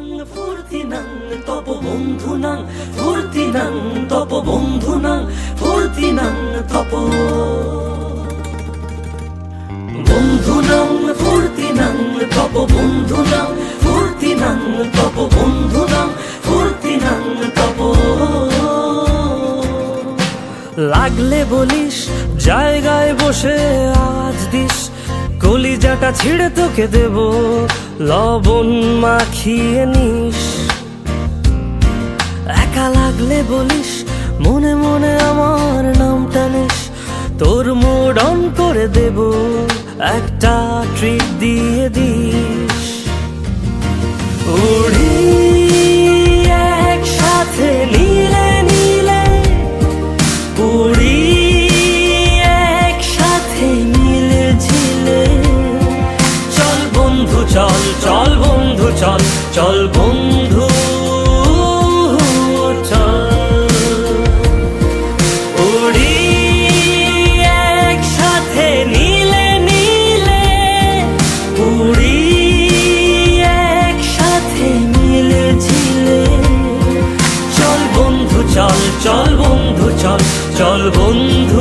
ফুর্তিনাং তপ বন্ধুনাং ফুর্তিনাং তপ বন্ধুনাং ফুর্তিনাং তপ বন্ধুনাং ফুর্তিনাং তপ বন্ধুনাং ফুর্তিনাং তপ বন্ধুনাং ফুর্তিনাং তপ। লাগলে বলিস জায়গায় বসে আওয়াজ দিস, কলিজাটা ছিঁড়ে তোকে দেব লবণ মাখিয়ে নিস। একা লাগলে বলিস মনে মনে আমার নামটা নিস, তোর মুড অন করে দেব একটা ট্রিট দিয়ে দিস। উড়ি একসাথে নীলে নীলে, উড়ি একসাথে নীলে ঝিলে, চল বন্ধু চল চল বন্ধু চল চল বন্ধু চল। উড়ি একসাথে নীলে নীলে, উড়ি একসাথে নীলে ঝিলে, চল বন্ধু চল চল বন্ধু চল চল বন্ধু